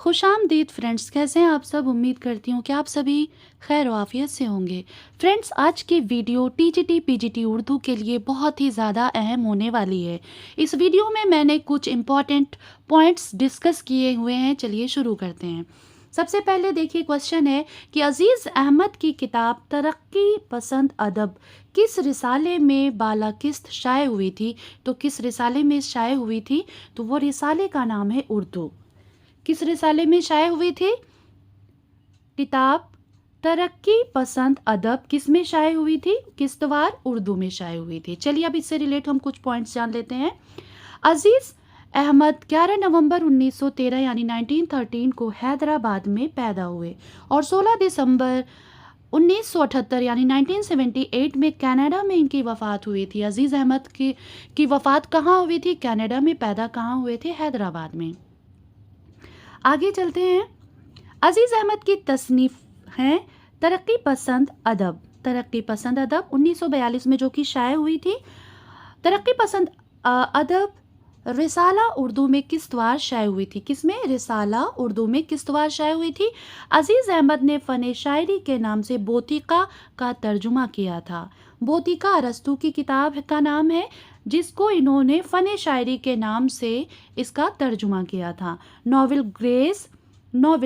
खुशामदीद friends, कैसे हैं आप सब। उम्मीद करती हूँ कि आप सभी खैर वाफियत से होंगे। फ्रेंड्स, आज की वीडियो टीजीटी पीजीटी उर्दू के लिए बहुत ही ज़्यादा अहम होने वाली है। इस वीडियो में मैंने कुछ इम्पॉर्टेंट पॉइंट्स डिस्कस किए हुए हैं। चलिए शुरू करते हैं। सबसे पहले देखिए, क्वेश्चन है कि अजीज़ अहमद की किताब तरक्की पसंद अदब किस रिसाले में बालाकिस्त शाये हुई थी। तो किस रिसाले में शाये हुई थी, तो वो रिसाले का नाम है उर्दू। किस रिसाले में शाये हुई थी? किताब तरक्की पसंद अदब किस में शाये हुई थी? किस्तवार उर्दू में शाये हुई थी। चलिए अब इससे रिलेट हम कुछ पॉइंट्स जान लेते हैं। अजीज़ अहमद 11 नवंबर 1913 यानी 1913 को हैदराबाद में पैदा हुए और 16 दिसंबर 1978 यानी 1978 में कनाडा में इनकी वफ़ात हुई थी। अजीज़ अहमद की वफ़ात कहाँ हुई थी? कनाडा में। पैदा कहाँ हुए थे? हैदराबाद में। आगे चलते हैं। अजीज़ अहमद की तसनीफ़ हैं तरक्की पसंद अदब। तरक्की पसंद अदब 1942 में जो कि शाये हुई थी। तरक्की पसंद अदब रिसाला उर्दू में किस्तवार शाये हुई थी। किसमें? रिसाला उर्दू में किस्तवार शाये हुई थी। अजीज़ अहमद ने फ़न शायरी के नाम से बोतिका का तर्जुमा किया था। बोतिका अरस्तू की किताब का नाम है, जिसको इन्होंने फ़न शायरी के नाम से इसका तर्जुमा किया था। नॉवेल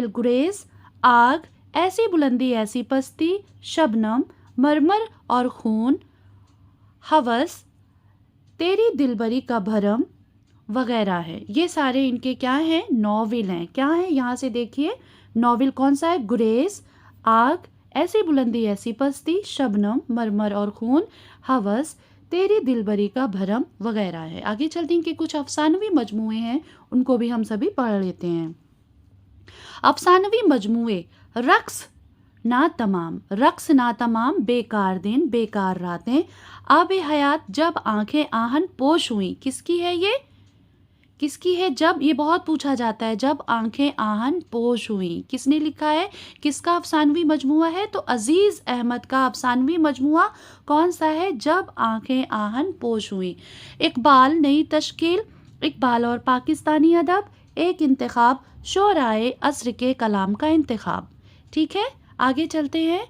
गुरेज, आग, ऐसी बुलंदी ऐसी पस्ती, शबनम, मरमर और खून, हवस, तेरी दिलबरी का भरम वगैरह है। ये सारे इनके क्या हैं? नॉवेल हैं। क्या है? यहाँ से देखिए, नॉवेल कौन सा है? गुरेज, आग, ऐसी बुलंदी ऐसी पस्ती, शबनम, मरमर और खून, हवस, तेरी दिलबरी का भरम वगैरह है। आगे चलते हैं कि कुछ अफसानवी मजमूए हैं, उनको भी हम सभी पढ़ लेते हैं। अफसानवी मजमूए रक्स ना तमाम, बेकार दिन बेकार रातें, आब हयात, जब आंखें आहन पोश हुई। किसकी है ये? किसकी है? जब, ये बहुत पूछा जाता है, जब आंखें आहन पोश हुई। किसने लिखा है? किसका अफसानवी मजमुआ है? तो अजीज़ अहमद का अफसानवी मजमुआ कौन सा है? जब आंखें आहन पोश हुई। इकबाल नई तश्कील, इकबाल और पाकिस्तानी अदब, एक इंतखाब, शोराए असर के कलाम का इंतखाब। ठीक है, आगे चलते हैं।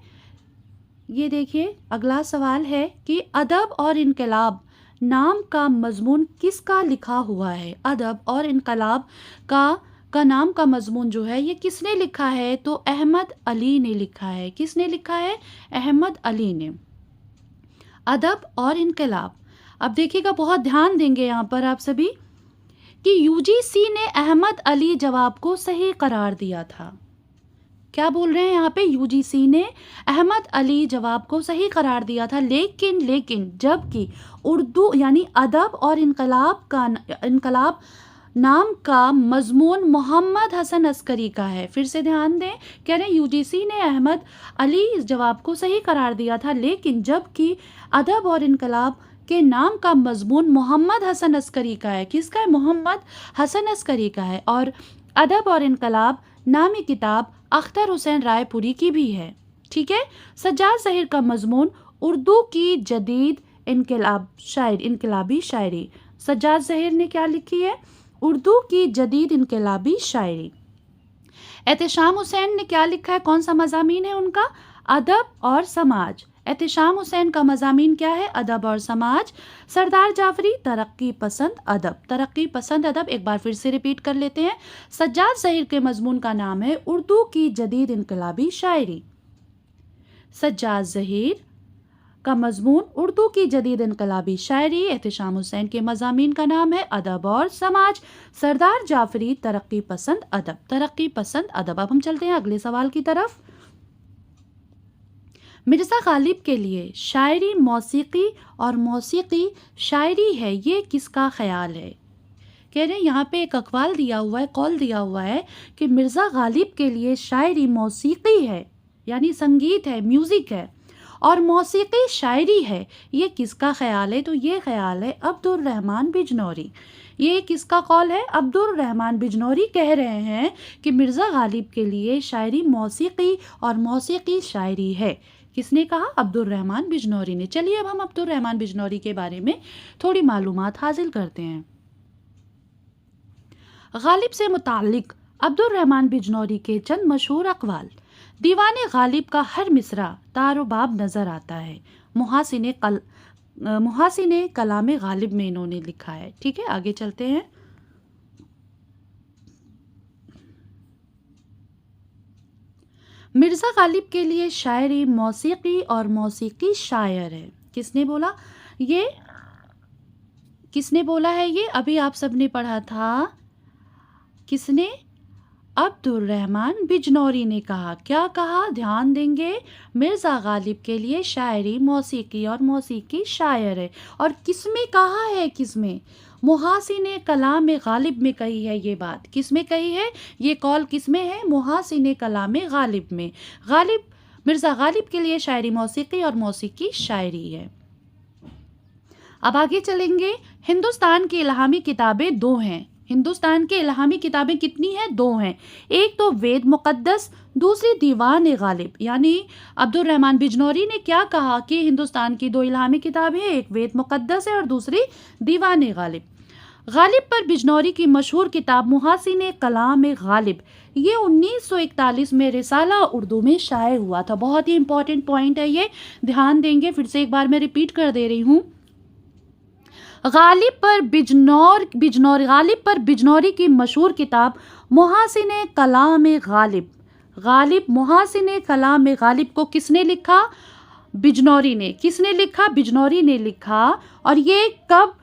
ये देखिए, अगला सवाल है कि अदब और इनकलाब नाम का मजमून किसका लिखा हुआ है? अदब और इनकलाब का नाम का मजमून जो है, ये किसने लिखा है? तो अहमद अली ने लिखा है। किसने लिखा है? अहमद अली ने। अदब और इनकलाब। अब देखिएगा, बहुत ध्यान देंगे यहाँ पर आप सभी कि यूजीसी ने अहमद अली जवाब को सही करार दिया था। क्या बोल रहे हैं यहाँ पे? यूजीसी ने अहमद अली जवाब को सही करार दिया था, लेकिन जबकि उर्दू यानी अदब और इनकलाब नाम का मजमून मोहम्मद हसन अस्करी का है। फिर से ध्यान दें, कह रहे हैं यूजीसी ने अहमद अली जवाब को सही करार दिया था, लेकिन जबकि अदब और इनकलाब के नाम का मजमून मोहम्मद हसन अस्करी का है। किसका है? मोहम्मद हसन अस्करी का है। और अदब और इनकलाब नामी किताब अख्तर हुसैन रायपुरी की भी है। ठीक है। सज्जाद ज़हीर का मजमून उर्दू की जदीद इनकलाबी शायरी। सज्जाद ज़हीर ने क्या लिखी है? उर्दू की जदीद इनकलाबी शायरी। एहतेशाम हुसैन ने क्या लिखा है? कौन सा मज़ामीन है उनका? अदब और समाज। एहतेशाम हुसैन का मज़ामीन क्या है? अदब और समाज। सरदार जाफरी तरक्की पसंद अदब। तरक्की पसंद अदब एक बार फिर से रिपीट कर लेते हैं। सज्जाद ज़हीर के मजमून का नाम है उर्दू की जदीद इनकलाबी शायरी। सज्जाद ज़हीर का मजमून उर्दू की जदीद इनकलाबी शायरी। एहतेशाम हुसैन के मज़ामीन का नाम है अदब और समाज। सरदार जाफरी तरक्की पसंद अदब। तरक्की पसंद अदब। अब हम चलते हैं अगले सवाल की तरफ। मिर्ज़ा गालिब के लिए शायरी मौसीकी और मौसीकी शायरी है, ये किसका ख्याल है? कह रहे हैं यहाँ पे एक अक़वाल दिया हुआ है, कौल दिया हुआ है कि मिर्ज़ा गालिब के लिए शायरी मौसीकी है, यानी संगीत है, म्यूज़िक है, और मौसीकी शायरी है, ये किसका ख्याल है? तो ये ख्याल है अब्दुर रहमान बिजनौरी। ये किसका कौल है? अब्दुर रहमान बिजनौरी कह रहे हैं कि मिर्ज़ा गालिब के लिए शायरी मौसीकी और मौसीकी शायरी है। किसने कहा? अब्दुर रहमान बिजनौरी ने। चलिए अब हम अब्दुर रहमान बिजनौरी के बारे में थोड़ी मालूमात हासिल करते हैं। गालिब से मुताल्लिक अब्दुल रहमान बिजनौरी के चंद मशहूर अक़वाल। दीवाने गालिब का हर मिसरा तारोबाब नज़र आता है। मुहासिने कलाम गालिब में इन्होंने लिखा है। ठीक है, आगे चलते हैं। मिर्ज़ा गालिब के लिए शायरी मौसीकी और मौसीकी शायर है। किसने बोला ये? किसने बोला है ये? अभी आप सबने पढ़ा था। किसने? अब्दुल रहमान बिजनौरी ने कहा। क्या कहा? ध्यान देंगे। मिर्ज़ा गालिब के लिए शायरी मौसीकी और मौसीकी शायर है। और किसमें कहा है? किसमें? मुहासिने कलाम गालिब में कही है ये बात। किसमें कही है? ये कॉल किसमें है? मुहासिने कलाम गालिब में। गालिब, मिर्ज़ा गालिब के लिए शायरी मौसीकी और मौसीकी शायरी है। अब आगे चलेंगे। हिंदुस्तान की इल्हामी किताबें दो हैं। हिंदुस्तान की इल्हामी किताबें कितनी हैं? दो हैं। एक तो वेद मुक़द्दस, दूसरी दीवान गालिब। यानी अब्दुल रहमान बिजनौरी ने क्या कहा कि हिंदुस्तान की दो इल्हामी किताबें हैं, एक वेद मुक़द्दस है और दूसरी दीवान गालिब। गालिब पर बिजनौरी की मशहूर किताब मुहासिने कलाम गालिब, ये 1941 में रिसाला उर्दू में शाये हुआ था। बहुत ही इंपॉर्टेंट पॉइंट है ये, ध्यान देंगे। फिर से एक बार मैं रिपीट कर दे रही हूँ। गालिब पर बिजनौरी की मशहूर किताब मुहासिने कलाम गालिब। गालिब मुहासिने कलाम गालिब को किसने लिखा? बिजनौरी ने। किसने लिखा? बिजनौरी ने लिखा। और ये कब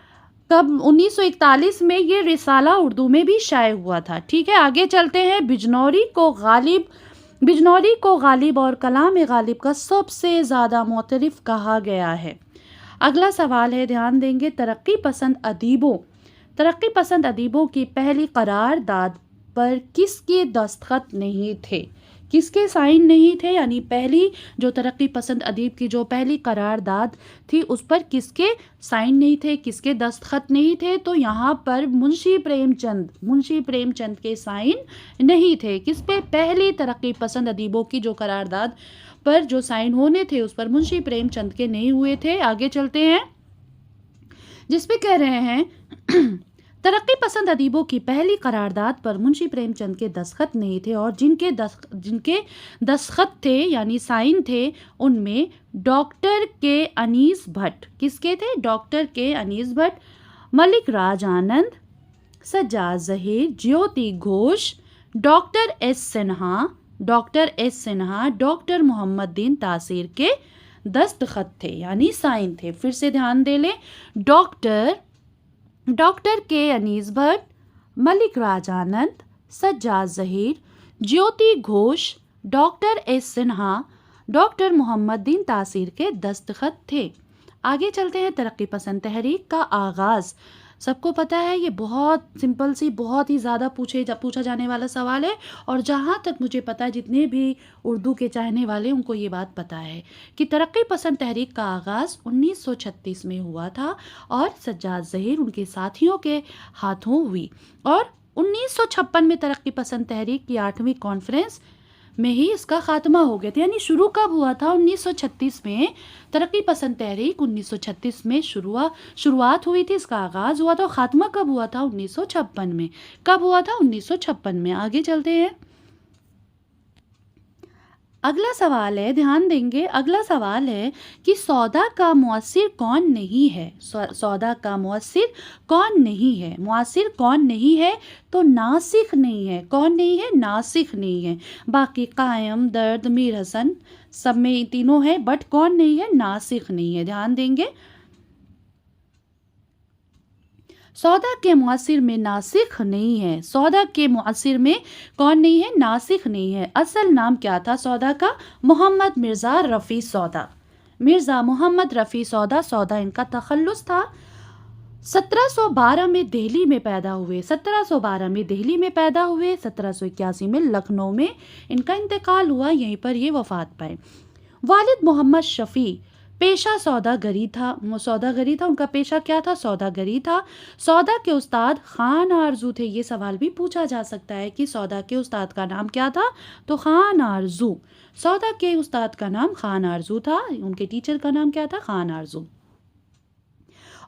1941 में ये रिसाला उर्दू में भी शाये हुआ था। ठीक है, आगे चलते हैं। बिजनौरी को गालिब और कलाम गालिब का सबसे ज़्यादा मोतरिफ कहा गया है। अगला सवाल है, ध्यान देंगे। तरक्की पसंद अदीबों की पहली करारदाद पर किसके दस्तखत नहीं थे? किसके साइन नहीं थे? यानी पहली जो तरक्की पसंद अदीब की जो पहली करारदाद थी उस पर किसके साइन नहीं थे, किसके दस्तखत नहीं थे? तो यहाँ पर मुंशी प्रेमचंद के साइन नहीं थे। किस पे? पहली तरक्की पसंद अदीबों की जो करारदाद पर जो साइन होने थे उस पर मुंशी प्रेमचंद के नहीं हुए थे। आगे चलते हैं। जिस पे कह रहे हैं तरक्की पसंद अदीबों की पहली करारदाद पर मुंशी प्रेमचंद के दस्तखत नहीं थे और जिनके दस्तखत थे यानी साइन थे उनमें डॉक्टर के अनीस भट्ट। किसके थे? Doctor K Anis Bhatt, Malik Raj Anand, Sajjad Zaheer, Jyoti Ghosh, doctor S Sinha, doctor Mohammad Din Taseer के दस्तखत थे यानी साइन थे। फिर से ध्यान दे लें। Doctor K Anis Bhatt, Malik Raj Anand, Sajjad Zaheer, Jyoti Ghosh, doctor S Sinha, doctor Mohammad Din Taseer के दस्तखत थे। आगे चलते हैं। तरक्की पसंद तहरीक का आगाज़ सबको पता है, ये बहुत सिंपल सी, बहुत ही ज़्यादा पूछा जाने वाला सवाल है। और जहाँ तक मुझे पता है जितने भी उर्दू के चाहने वाले उनको ये बात पता है कि तरक्की पसंद तहरीक का आगाज़ 1936 में हुआ था और सज्जाद ज़हीर उनके साथियों के हाथों हुई। और 1956 में तरक्की पसंद तहरीक की 8वीं कॉन्फ्रेंस में ही इसका खात्मा हो गया था। यानी शुरू कब हुआ था? 1936 में तरक्की पसंद तहरीक 1936 में शुरुआत हुई थी, इसका आगाज़ हुआ था। खात्मा कब हुआ था? 1956 में। कब हुआ था? 1956 में। आगे चलते हैं। अगला सवाल है, ध्यान देंगे। अगला सवाल है कि सौदा का मुअस्सिर कौन नहीं है? सौदा का मुअस्सिर कौन नहीं है? मुअस्सिर कौन नहीं है? तो नासिख नहीं है। कौन नहीं है? नासिख नहीं है। बाकी कायम, दर्द, मीर हसन सब में तीनों है, बट कौन नहीं है? नासिख नहीं है। ध्यान देंगे। सौदा के मुअस्सिर में नासिख नहीं है। सौदा के मुअस्सिर में कौन नहीं है? नासिख नहीं है। असल नाम क्या था सौदा का? मोहम्मद मिर्ज़ा रफ़ी सौदा। मिर्ज़ा मोहम्मद रफ़ी सौदा। सौदा इनका तखल्लुस था। 1712 में दिल्ली में पैदा हुए। 1781 में लखनऊ में इनका इंतकाल हुआ, यहीं पर ये वफ़ात पाए। वालिद मोहम्मद शफ़ी पेशा सौदागरी था। उनका पेशा क्या था? सौदागरी था। सौदा के उस्ताद खान आरजू थे। ये सवाल भी पूछा जा सकता है कि सौदा के उस्ताद का नाम क्या था? तो खान आरजू। सौदा के उस्ताद का नाम खान आरजू था। उनके टीचर का नाम क्या था? खान आरजू।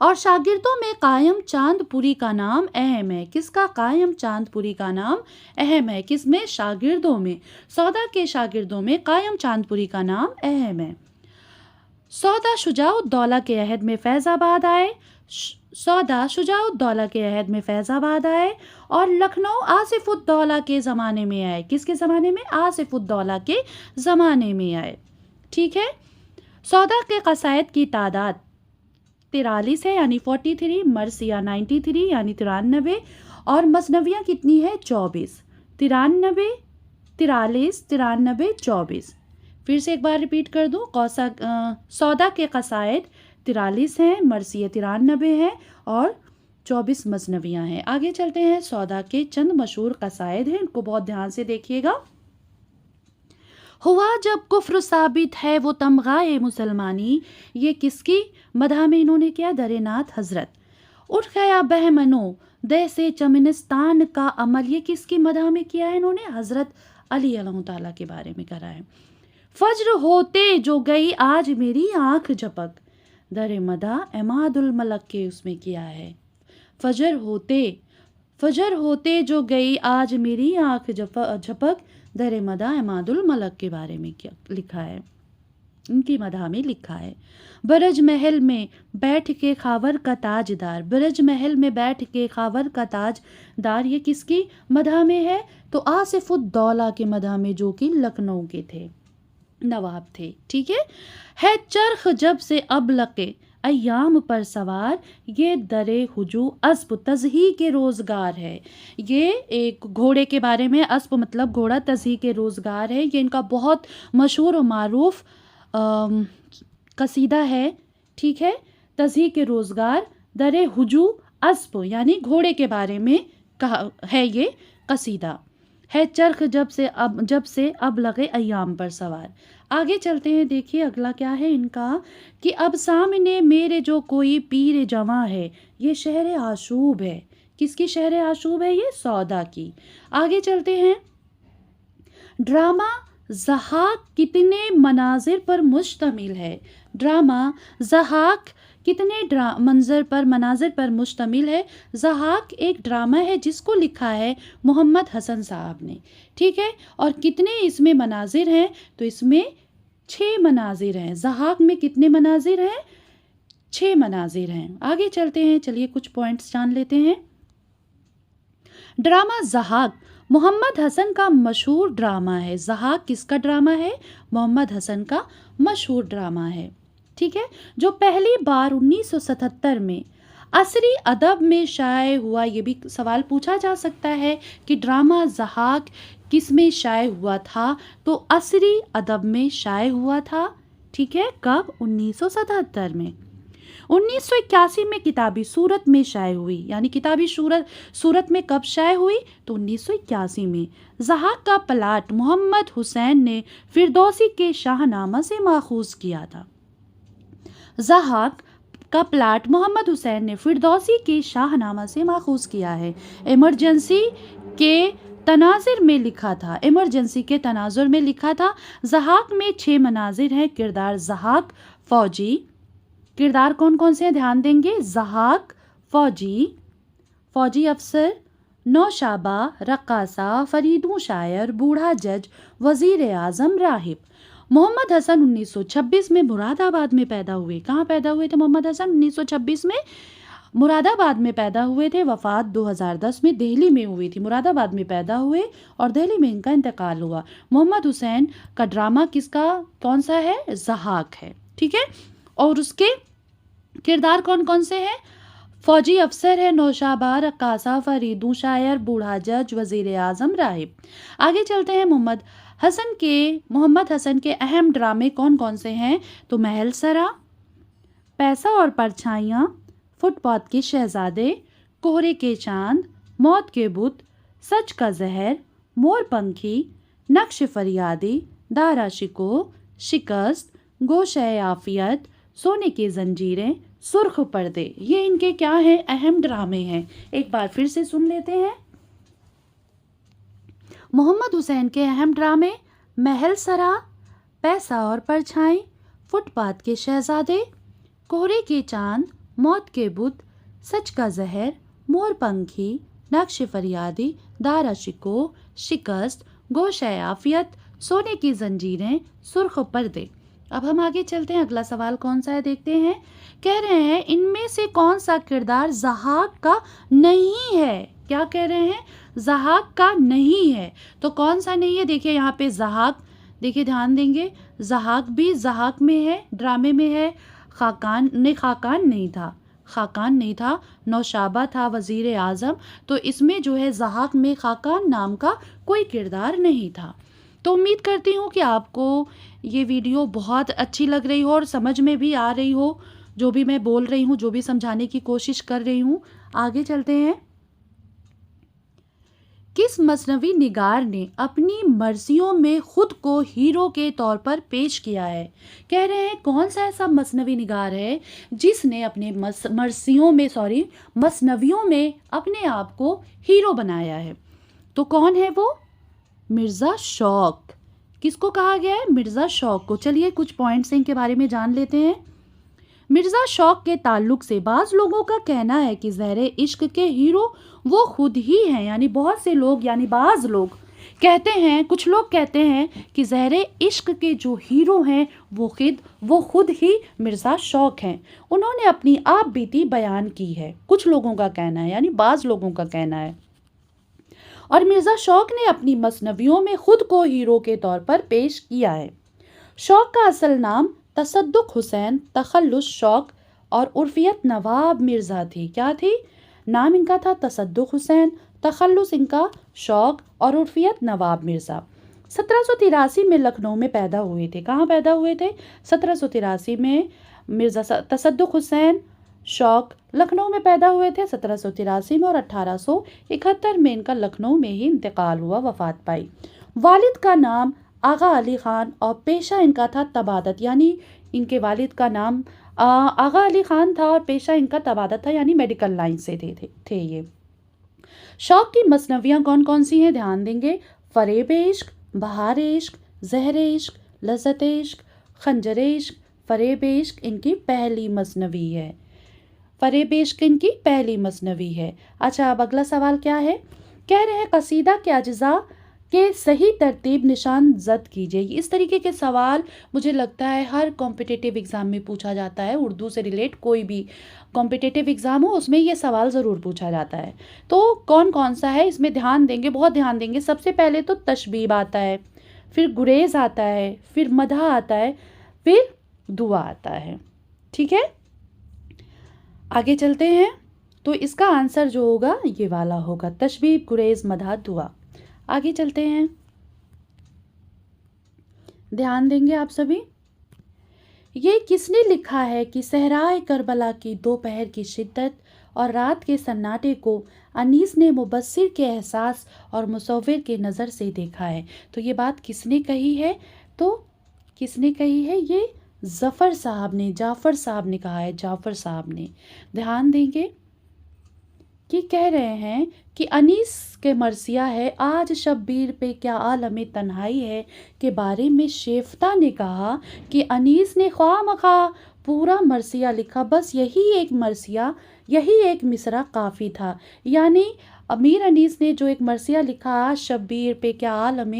और शागिर्दों में कायम चांदपुरी का नाम अहम है। किसका? कायम चांदपुरी का नाम अहम है। किसमें? शागिर्दों में। सौदा के शागिर्दों में कायम चांदपुरी का नाम अहम है। सौदा शुजाउद्दौला के अहद में फैज़ाबाद आए। सौदा शुजाउद्दौला के अहद में फैज़ाबाद आए और लखनऊ आसिफुद्दौला के ज़माने में आए। किसके ज़माने में? आसिफुद्दौला के ज़माने में आए। ठीक है। सौदा के कसायद की तादाद 43 है यानी 43, मरसिया 93 यानी 93 और मसनवियाँ कितनी है? 24। 93, 43, 93, 24। फिर से एक बार रिपीट कर दूँ। सौदा के कसायद 43 हैं, मरसिया 93 हैं और 24 मसनवियाँ हैं। आगे चलते हैं। सौदा के चंद मशहूर कसायद हैं, इनको बहुत ध्यान से देखिएगा। हुआ जब कुफ्र साबित है वो तमगाए मुसलमानी, ये किसकी मदह में इन्होंने किया? दरेनाथ हजरत। उठ गया बहमनो दे से चमनिस्तान का अमल, ये किसकी मदह में किया है इन्होंने? हजरत अली अल्लाह ताला के बारे में करा है। फज्र होते जो गई आज मेरी आंख झपक, दरे मदा एमादुल मलक के उसमें किया है। फजर होते जो गई आज मेरी आंख झपक, दरे मदा एमादुल मलक के बारे में क्या लिखा है? उनकी मदह में लिखा है। ब्रज महल में बैठ के खावर का ताजदार, ब्रज महल में बैठ के खावर का ताजदार, ये किसकी मदह में है? तो आसिफुद्दौला के मदह में, जो कि लखनऊ के थे, नवाब थे। ठीक है। चरख जब से अब लके अय्याम पर सवार, ये दरे हुजू अस्प तज़ही के रोज़गार है। ये एक घोड़े के बारे में, अस्प मतलब घोड़ा, तज़ही के रोज़गार है। ये इनका बहुत मशहूर और मारूफ कसीदा है। ठीक है। तज़ही के रोज़गार, दरे हुजू अस्प यानी घोड़े के बारे में कहा है ये कसीदा है। चरख जब से अब लगे अय्याम पर सवार। आगे चलते हैं। देखिए अगला क्या है इनका कि अब सामने मेरे जो कोई पीर जवां है, ये शहर आशूब है। किसकी शहर आशूब है? ये सौदा की। आगे चलते हैं। ड्रामा ज़हाक कितने मनाजिर पर मुश्तमिल है। ड्रामा ज़हाक कितने मनाजिर पर मुश्तमिल है। ज़हाक एक ड्रामा है जिसको लिखा है मोहम्मद हसन साहब ने। ठीक है। और कितने इसमें मनाजिर हैं? तो इसमें 6 मनाजिर हैं। ज़हाक में कितने मनाजिर हैं? 6 मनाजिर हैं। आगे चलते हैं। चलिए कुछ पॉइंट्स जान लेते हैं। ड्रामा ज़हाक मोहम्मद हसन का मशहूर ड्रामा है। ज़हाक किसका ड्रामा है? मोहम्मद हसन का मशहूर ड्रामा है। ठीक है। जो पहली बार 1977 में असरी अदब में शाये हुआ। ये भी सवाल पूछा जा सकता है कि ड्रामा ज़हाक किस में शाये हुआ था? तो असरी अदब में शाये हुआ था। ठीक है। कब? 1977 में। 1981 में किताबी सूरत में शाये हुई, यानी किताबी सूरत में कब शाये हुई? तो 1981 में। ज़हाक का प्लाट मोहम्मद हुसैन ने फिरदौसी के शाहनामा से माखूज किया था। ज़हाक का प्लाट मोहम्मद हुसैन ने फिरदौसी के शाहनामा से माखूज किया है। इमरजेंसी के तनाज़ुर में लिखा था। इमरजेंसी के तनाज़ुर में लिखा था। ज़हाक में 6 मनाजिर हैं। किरदार ज़हाक फ़ौजी। किरदार कौन कौन से हैं? ध्यान देंगे। ज़हाक फ़ौजी अफसर, नौशाबा, रक्कासा, फरीदू शायर, बूढ़ा जज, वज़ीर आज़म, राहिब। मोहम्मद हसन 1926 में मुरादाबाद में पैदा हुए। कहाँ पैदा हुए थे मोहम्मद हसन? 1926 में मुरादाबाद में पैदा हुए थे। वफ़ात 2010 में दिल्ली में हुई थी। मुरादाबाद में पैदा हुए और दिल्ली में इनका इंतकाल हुआ। मोहम्मद हुसैन का ड्रामा किसका कौन सा है? ज़हाक है। ठीक है। और उसके किरदार कौन कौन से हैं? फ़ौजी अफसर है, नौशाबा, रक्कासा, फरीदू शायर, बूढ़ा जज, वज़ीर आज़म, राहिब। आगे चलते हैं। मोहम्मद हसन के अहम ड्रामे कौन कौन से हैं? तो महल सरा, पैसा और परछाइयाँ, फुटपाथ के शहजादे, कोहरे के चांद, मौत के बुत, सच का जहर, मोरपंखी, नक्श फरियादी, दारा शिको, शिकस्त, गोशे आफियत, सोने की जंजीरें, सुर्ख पर्दे। ये इनके क्या हैं? अहम ड्रामे हैं। एक बार फिर से सुन लेते हैं। मोहम्मद हुसैन के अहम ड्रामे महल सरा, पैसा और परछाई, फुटपाथ के शहजादे, कोहरे के चांद, मौत के बुत, सच का जहर, मोर पंखी, नक्श फरियादी, दारा शिको, शिकस्त, गोशे आफियत, सोने की जंजीरें, सुर्ख पर्दे। अब हम आगे चलते हैं, अगला सवाल कौन सा है देखते हैं। कह रहे हैं इनमें से कौन सा किरदार ज़हाक का नहीं है। क्या कह रहे हैं, ज़हाक का नहीं है। तो कौन सा नहीं है, देखिए यहाँ पे ज़हाक, देखिए ध्यान देंगे, ज़हाक भी ज़हाक में है, ड्रामे में है। खाकान नहीं था, खाकान नहीं था, नौशाबा था वज़ीर आज़म। तो इसमें जो है ज़हाक में खाकान नाम का कोई किरदार नहीं था। तो उम्मीद करती हूँ कि आपको ये वीडियो बहुत अच्छी लग रही हो और समझ में भी आ रही हो, जो भी मैं बोल रही हूँ, जो भी समझाने की कोशिश कर रही हूँ। आगे चलते हैं। किस मसनवी निगार ने अपनी मर्जियों में खुद को हीरो के तौर पर पेश किया है। कह रहे हैं कौन सा ऐसा मसनवी निगार है जिसने अपने मसनवियों में अपने आप को हीरो बनाया है। तो कौन है वो, मिर्ज़ा शौक। किसको कहा गया है, मिर्ज़ा शौक को। चलिए कुछ पॉइंट्स इनके बारे में जान लेते हैं। मिर्ज़ा शौक के ताल्लुक से बाज़ लोगों का कहना है कि ज़हरे इश्क के हीरो वो खुद ही हैं। यानी बहुत से लोग, यानी बाज़ लोग कहते हैं, कुछ लोग कहते हैं कि ज़हरे इश्क के जो हीरो हैं वो खुद ही मिर्ज़ा शौक हैं। उन्होंने अपनी आप बीती बयान की है, कुछ लोगों का कहना है, यानी बाज़ लोगों का कहना है। और मिर्ज़ा शौक ने अपनी मसनवियों में खुद को हीरो के तौर पर पेश किया है। शौक का असल नाम तसद्दुक हुसैन तखल्लुस शौक और उर्फियत नवाब मिर्ज़ा थी। क्या थी, नाम इनका था तसद्दुक हुसैन, तखल्लुस इनका शौक और उर्फियत नवाब मिर्ज़ा। 1783 में लखनऊ में पैदा हुए थे। कहाँ पैदा हुए थे, 1783 में मिर्ज़ा तसद्दुक हुसैन शौक लखनऊ में पैदा हुए थे 1783 में, और 1871 में इनका लखनऊ में ही इंतकाल हुआ, वफात पाई। वालिद का नाम आगा अली ख़ान और पेशा इनका था तबादत। यानी इनके वालिद का नाम आगा अली ख़ान था और पेशा इनका तबादत था, यानी मेडिकल लाइन से थे ये। शौक की मसनवियाँ कौन कौन सी हैं, ध्यान देंगे। फ़रेब इश्क, बहार इश्क, ज़हर इश्क, लज़्ज़त इश्क, खंजर इश्क। फ़रेब इश्क इनकी पहली मसनवी है, फ़रेब इश्क इनकी पहली मसनवी है। अच्छा, अब अगला सवाल क्या है। कह रहे हैं कसीदा के अज्जा के सही तरतीब निशान जद कीजिए। इस तरीके के सवाल मुझे लगता है हर कॉम्पिटिटिव एग्ज़ाम में पूछा जाता है। उर्दू से रिलेट कोई भी कॉम्पिटिटिव एग्ज़ाम हो उसमें ये सवाल ज़रूर पूछा जाता है। तो कौन कौन सा है, इसमें ध्यान देंगे, बहुत ध्यान देंगे। सबसे पहले तो तशबीब आता है, फिर गुरेज आता है, फिर मदह आता है, फिर दुआ आता है। ठीक है, आगे चलते हैं। तो इसका आंसर जो होगा ये वाला होगा, तशबीब, गुरेज, मदह, दुआ। आगे चलते हैं, ध्यान देंगे आप सभी। ये किसने लिखा है कि सहराए करबला की दोपहर की शिद्दत और रात के सन्नाटे को अनीस ने मुबस्सिर के एहसास और मुसव्विर के नज़र से देखा है। तो ये बात किसने कही है, तो किसने कही है, ये जाफ़र साहब ने कहा है, जाफ़र साहब ने। ध्यान देंगे कि कह रहे हैं कि अनीस के मरसिया है आज शब्बीर पे क्या आलम तन्हाई है के बारे में शेफ्ता ने कहा कि अनीस ने ख्वामखा पूरा मरसिया लिखा, बस यही एक मरसिया, यही एक मिसरा काफ़ी था। यानी अमीर अनीस ने जो एक मरसिया लिखा आज शब्बीर पे क्या आलम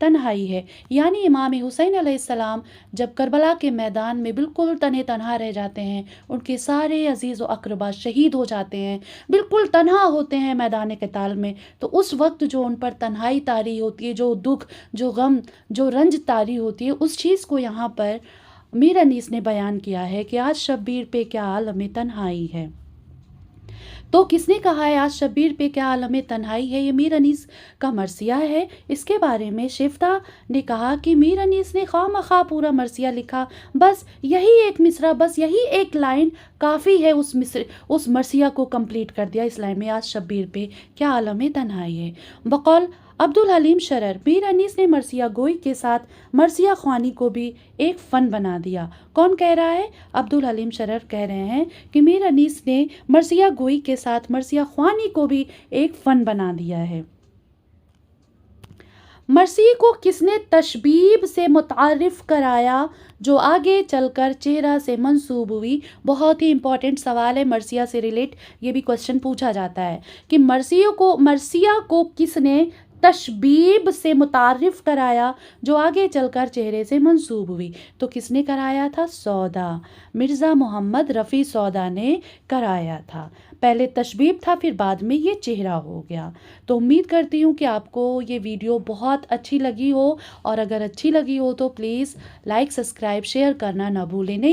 तन्हाई है, यानी इमाम हुसैन अलैहिस्सलाम जब करबला के मैदान में बिल्कुल तने तनहा रह जाते हैं, उनके सारे अजीज़ व अक़रबा शहीद हो जाते हैं, बिल्कुल तनहा होते हैं मैदान क़िताल में, तो उस वक्त जो उन पर तन्हाई तारी होती है, जो दुख, जो गम, जो रंज तारी होती है, उस चीज़ को यहाँ पर अमीर अनीस ने बयान किया है कि आज शब्बीर पे क्या आलम तन्हाई है। तो किसने कहा है आज शब्बीर पे क्या आलम तन्हाई है, ये मीर अनीस का मरसिया है। इसके बारे में शेफ्ता ने कहा कि मीर अनीस ने खामखा पूरा मरसिया लिखा, बस यही एक मिसरा, बस यही एक लाइन काफ़ी है उस मरसिया को कंप्लीट कर दिया। इस लाइन में आज शब्बीर पे क्या आलम तन्हाई है। बकौल अब्दुल हलीम शरर, मीर अनीस ने मरसिया गोई के साथ मरसिया ख्वानी को भी एक फ़न बना दिया। कौन कह रहा है, अब्दुल हलीम शरर कह रहे हैं कि मीर अनीस ने मरसिया गोई के साथ मरसिया ख्वानी को भी एक फ़न बना दिया है। मर्सी को किसने तशबीब से मुतारिफ कराया जो आगे चलकर चेहरा से मंसूब हुई? बहुत ही इंपॉर्टेंट सवाल है, मर्सिया से रिलेट ये भी क्वेश्चन पूछा जाता है कि मर्सिया को किसने तशबीब से मुतारिफ कराया जो आगे चलकर चेहरे से मंसूब हुई? तो किसने कराया था? सौदा, मिर्ज़ा मोहम्मद रफ़ी सौदा ने कराया था। पहले तशबीब था, फिर बाद में ये चेहरा हो गया। तो उम्मीद करती हूँ कि आपको ये वीडियो बहुत अच्छी लगी हो, और अगर अच्छी लगी हो तो प्लीज़ लाइक, सब्सक्राइब, शेयर करना ना भूलें। नहीं